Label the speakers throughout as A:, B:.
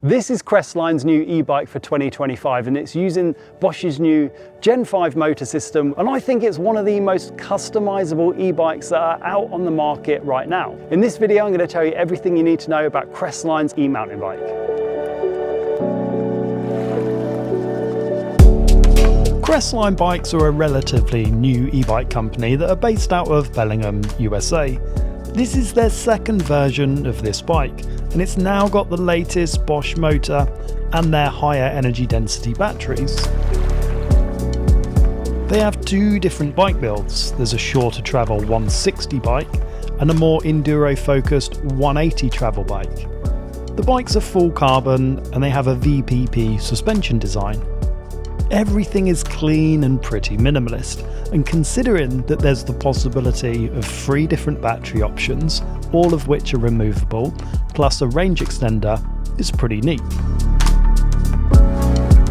A: This is Crestline's new e-bike for 2025 and it's using Bosch's new Gen 5 motor system, and I think it's one of the most customizable e-bikes that are out on the market right now. In this video I'm going to tell you everything you need to know about Crestline's e-mountain bike. Crestline bikes are a relatively new e-bike company that are based out of Bellingham, USA. This is their second version of this bike, and it's now got the latest Bosch motor and their higher energy density batteries. They have two different bike builds. There's a shorter travel 160 bike and a more enduro focused 180 travel bike. The bikes are full carbon and they have a VPP suspension design. Everything is clean and pretty minimalist, and considering that there's the possibility of 3 different battery options, all of which are removable, plus a range extender, is pretty neat.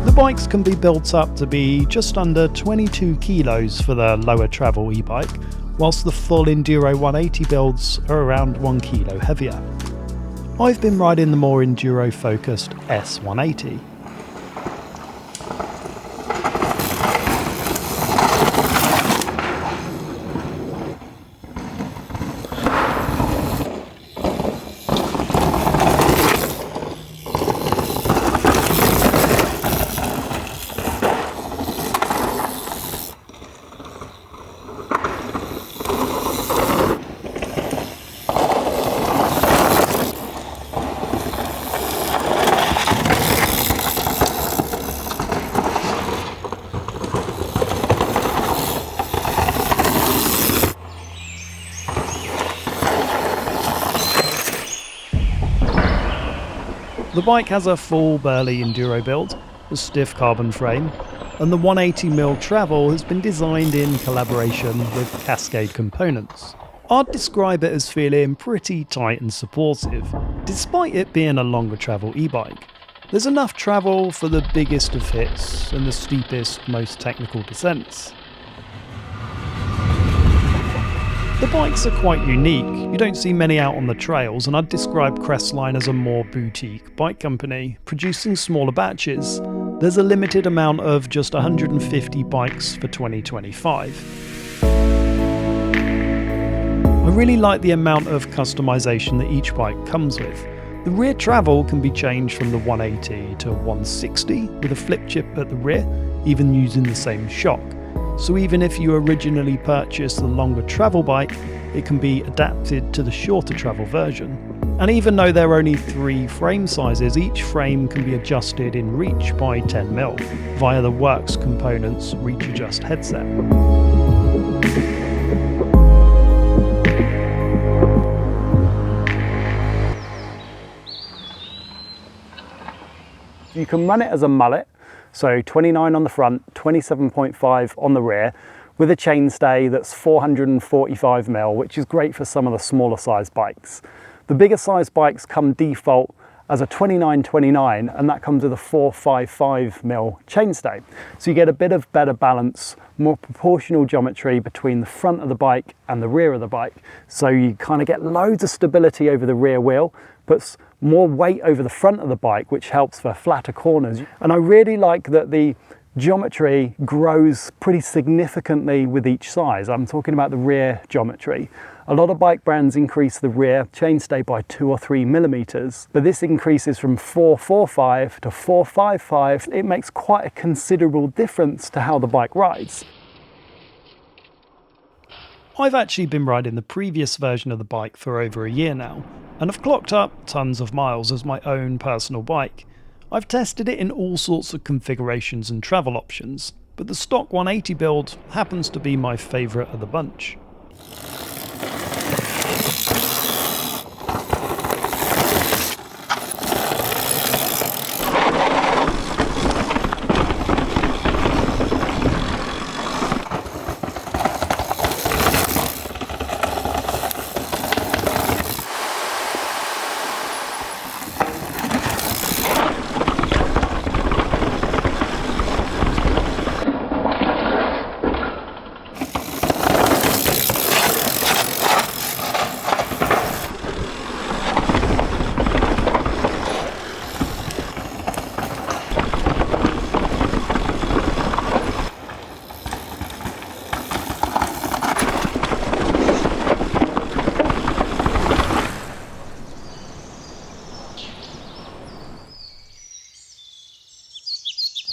A: The bikes can be built up to be just under 22 kilos for the lower travel e-bike, whilst the full enduro 180 builds are around 1 kilo heavier. I've been riding the more enduro focused S180. The bike has a full burly enduro build, a stiff carbon frame, and the 180mm travel has been designed in collaboration with Cascade Components. I'd describe it as feeling pretty tight and supportive, despite it being a longer travel e-bike. There's enough travel for the biggest of hits and the steepest, most technical descents. The bikes are quite unique. You don't see many out on the trails, and I'd describe Crestline as a more boutique bike company, producing smaller batches. There's a limited amount of just 150 bikes for 2025. I really like the amount of customization that each bike comes with. The rear travel can be changed from the 180 to 160 with a flip chip at the rear, even using the same shock. So even if you originally purchased the longer travel bike, it can be adapted to the shorter travel version. And even though there are only 3 frame sizes, each frame can be adjusted in reach by 10mm via the Works Components Reach Adjust headset. You can run it as a mullet. So 29 on the front, 27.5 on the rear, with a chainstay that's 445mm, which is great for some of the smaller size bikes. The bigger size bikes come default as a 29-29, and that comes with a 455mm chainstay. So you get a bit of better balance, more proportional geometry between the front of the bike and the rear of the bike. So you kind of get loads of stability over the rear wheel, puts more weight over the front of the bike, which helps for flatter corners. And I really like that the geometry grows pretty significantly with each size. I'm talking about the rear geometry. A lot of bike brands increase the rear chainstay by 2 or 3 millimeters, but this increases from 445 to 455. It makes quite a considerable difference to how the bike rides. I've actually been riding the previous version of the bike for over a year now, and have clocked up tons of miles as my own personal bike. I've tested it in all sorts of configurations and travel options, but the stock 180 build happens to be my favourite of the bunch.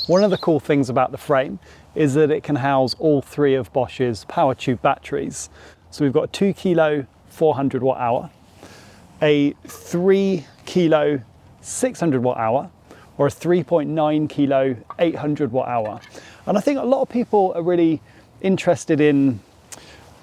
A: One of the cool things about the frame is that it can house all three of Bosch's power tube batteries. So we've got a 2 kilo 400 watt hour, a 3 kilo 600 watt hour, or a 3.9 kilo 800 watt hour. And I think a lot of people are really interested in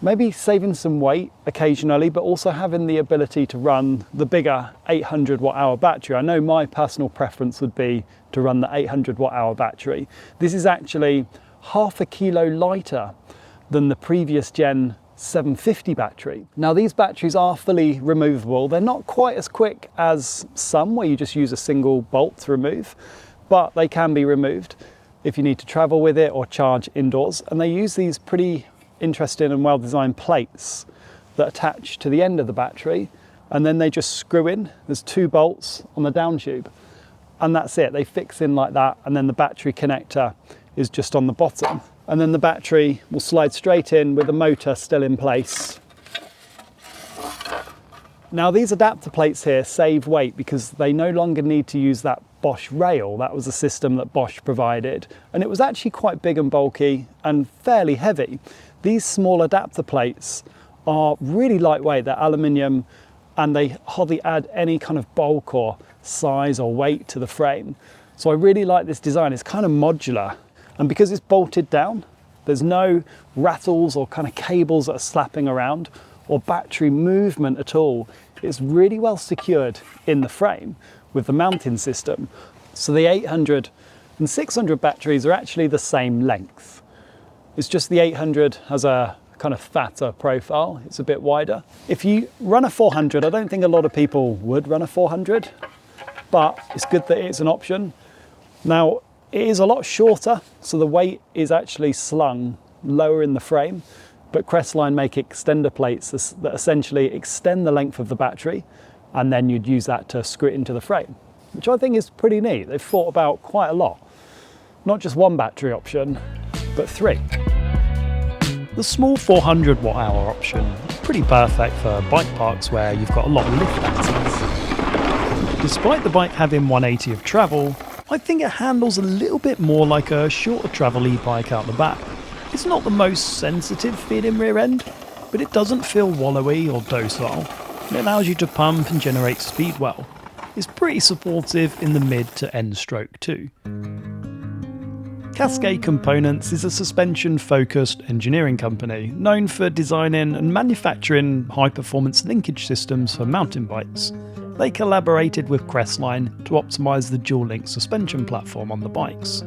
A: maybe saving some weight occasionally, but also having the ability to run the bigger 800 watt hour battery. I know my personal preference would be to run the 800 watt hour battery. This is actually half a kilo lighter than the previous gen 750 battery. Now these batteries are fully removable. They're not quite as quick as some where you just use a single bolt to remove, but they can be removed if you need to travel with it or charge indoors. And they use these pretty interesting and well-designed plates that attach to the end of the battery, and then they just screw in. There's 2 bolts on the down tube, and that's it. They fix in like that, and then the battery connector is just on the bottom. And then the battery will slide straight in with the motor still in place. Now these adapter plates here save weight because they no longer need to use that Bosch rail. That was a system that Bosch provided, and it was actually quite big and bulky and fairly heavy. These small adapter plates are really lightweight. They're aluminium, and they hardly add any kind of bulk or size or weight to the frame. So I really like this design. It's kind of modular, and because it's bolted down, there's no rattles or kind of cables that are slapping around or battery movement at all. It's really well secured in the frame with the mounting system. So the 800 and 600 batteries are actually the same length. It's just the 800 has a kind of fatter profile. It's a bit wider. If you run a 400, I don't think a lot of people would run a 400, but it's good that it's an option. Now, it is a lot shorter, so the weight is actually slung lower in the frame, but Crestline make extender plates that essentially extend the length of the battery, and then you'd use that to screw it into the frame, which I think is pretty neat. They've thought about quite a lot. Not just one battery option, but 3. The small 400 watt hour option is pretty perfect for bike parks where you've got a lot of lift access. Despite the bike having 180 of travel, I think it handles a little bit more like a shorter travel e-bike out the back. It's not the most sensitive feeling rear end, but it doesn't feel wallowy or docile. It allows you to pump and generate speed well. It's pretty supportive in the mid to end stroke too. Cascade Components is a suspension-focused engineering company known for designing and manufacturing high-performance linkage systems for mountain bikes. They collaborated with Crestline to optimise the dual-link suspension platform on the bikes.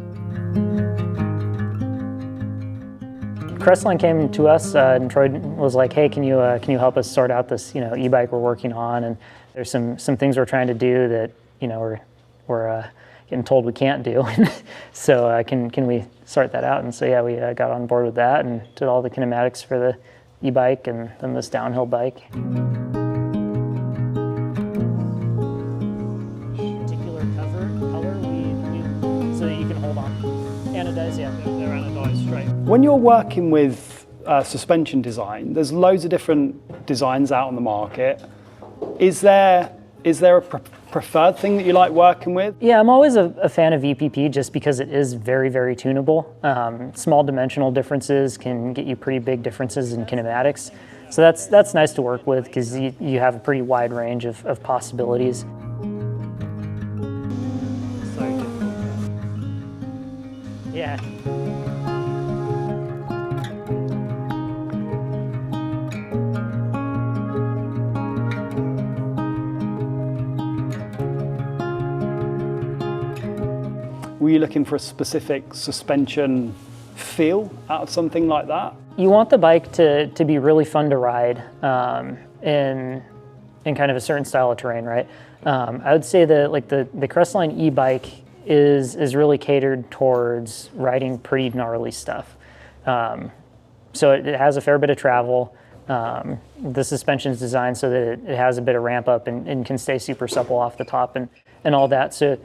B: Crestline came to us and Troy was like, "Hey, can you help us sort out this e-bike we're working on? And there's some things we're trying to do that we're getting told we can't do. So can we sort that out?" And so yeah, we got on board with that and did all the kinematics for the e-bike and then this downhill bike. Particular color so that you can hold on. Anodized, yeah. They're anodized straight.
A: When you're working with suspension design, there's loads of different designs out on the market. Is there a preferred thing that you like working with?
B: Yeah, I'm always a fan of EPP just because it is very, very tunable. Small dimensional differences can get you pretty big differences in kinematics. So that's nice to work with because you have a pretty wide range of possibilities.
A: So difficult.
B: Yeah.
A: Were you looking for a specific suspension feel out of something like that?
B: You want the bike to be really fun to ride in kind of a certain style of terrain, right? I would say that like the Crestline e-bike is really catered towards riding pretty gnarly stuff. So it has a fair bit of travel. The suspension is designed so that it has a bit of ramp up and can stay super supple off the top and all that. So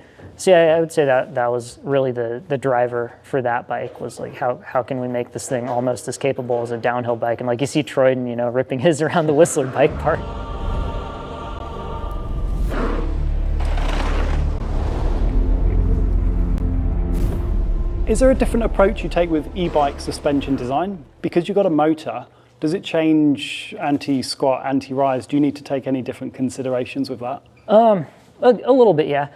B: yeah, I would say that was really the driver for that bike was like how can we make this thing almost as capable as a downhill bike? And like you see Troyden, ripping his around the Whistler bike park.
A: Is there a different approach you take with e-bike suspension design? Because you've got a motor, does it change anti-squat, anti-rise? Do you need to take any different considerations with that?
B: A little bit, yeah.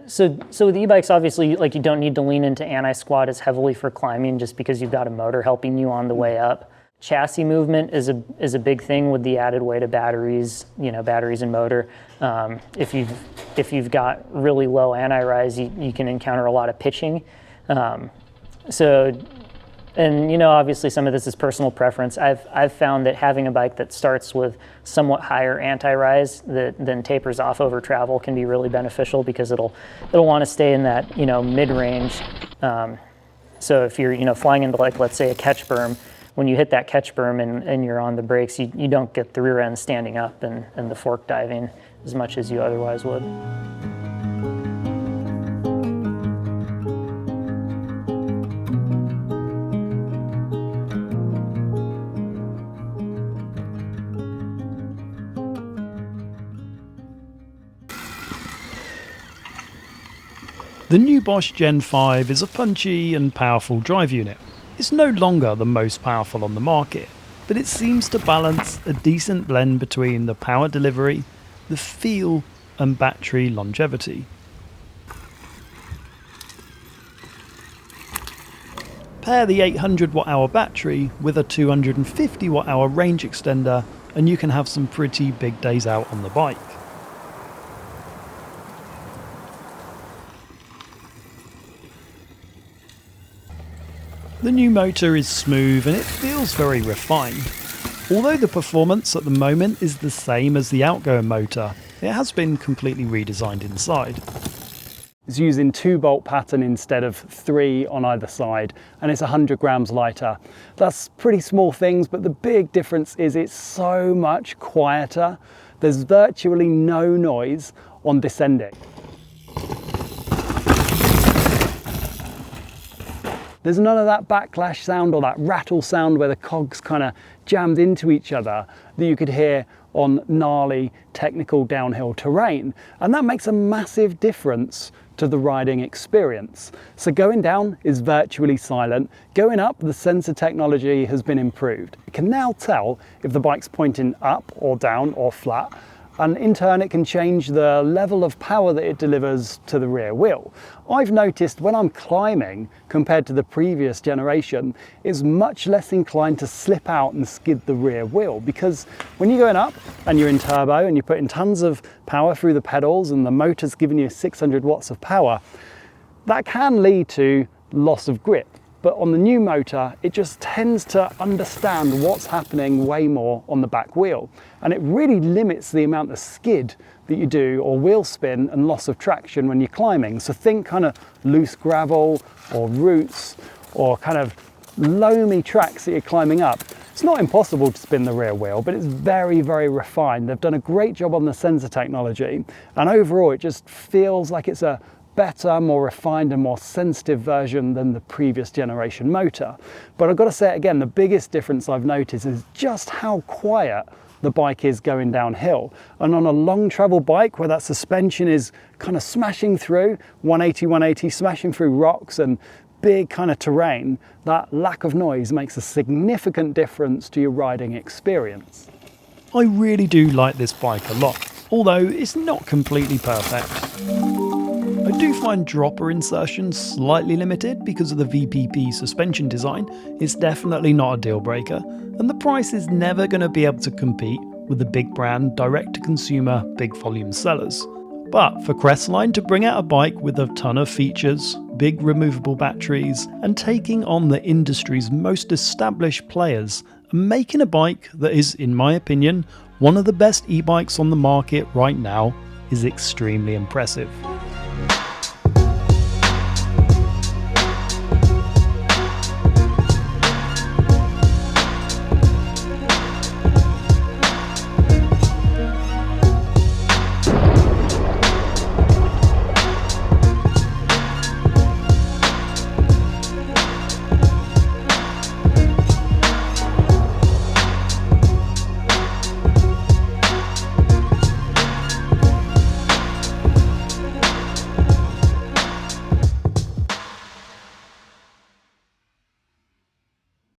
B: So with e-bikes, obviously, like, you don't need to lean into anti-squat as heavily for climbing just because you've got a motor helping you on the way up. Chassis movement is a big thing with the added weight of batteries, batteries and motor. If you've got really low anti-rise, you can encounter a lot of pitching. Obviously some of this is personal preference. I've found that having a bike that starts with somewhat higher anti-rise that then tapers off over travel can be really beneficial because it'll want to stay in that mid-range. So if you're flying into, like, let's say a catch berm, when you hit that catch berm and you're on the brakes, you don't get the rear end standing up and the fork diving as much as you otherwise would.
A: The new Bosch Gen 5 is a punchy and powerful drive unit. It's no longer the most powerful on the market, but it seems to balance a decent blend between the power delivery, the feel, and battery longevity. Pair the 800 watt-hour battery with a 250 watt-hour range extender and you can have some pretty big days out on the bike. The new motor is smooth and it feels very refined. Although the performance at the moment is the same as the outgoing motor, it has been completely redesigned inside. It's using 2-bolt pattern instead of 3 on either side, and it's 100 grams lighter. That's pretty small things, but the big difference is it's so much quieter. There's virtually no noise on descending. There's none of that backlash sound or that rattle sound where the cogs kind of jammed into each other that you could hear on gnarly technical downhill terrain. And that makes a massive difference to the riding experience. So going down is virtually silent. Going up, the sensor technology has been improved. You can now tell if the bike's pointing up or down or flat. And in turn, it can change the level of power that it delivers to the rear wheel. I've noticed when I'm climbing, compared to the previous generation, it's much less inclined to slip out and skid the rear wheel, because when you're going up and you're in turbo and you're putting tons of power through the pedals and the motor's giving you 600 watts of power, that can lead to loss of grip. But on the new motor, it just tends to understand what's happening way more on the back wheel. And it really limits the amount of skid that you do, or wheel spin and loss of traction when you're climbing. So think kind of loose gravel or roots or kind of loamy tracks that you're climbing up. It's not impossible to spin the rear wheel, but it's very, very refined. They've done a great job on the sensor technology. And overall, it just feels like it's a better, more refined and more sensitive version than the previous generation motor. But I've got to say it again, the biggest difference I've noticed is just how quiet the bike is going downhill. And on a long travel bike where that suspension is kind of smashing through 180, smashing through rocks and big kind of terrain, that lack of noise makes a significant difference to your riding experience. I really do like this bike a lot, although it's not completely perfect. I do find dropper insertion slightly limited because of the VPP suspension design. It's definitely not a deal breaker, and the price is never going to be able to compete with the big brand, direct-to-consumer, big volume sellers. But for Crestline to bring out a bike with a ton of features, big removable batteries, and taking on the industry's most established players, and making a bike that is, in my opinion, one of the best e-bikes on the market right now, is extremely impressive.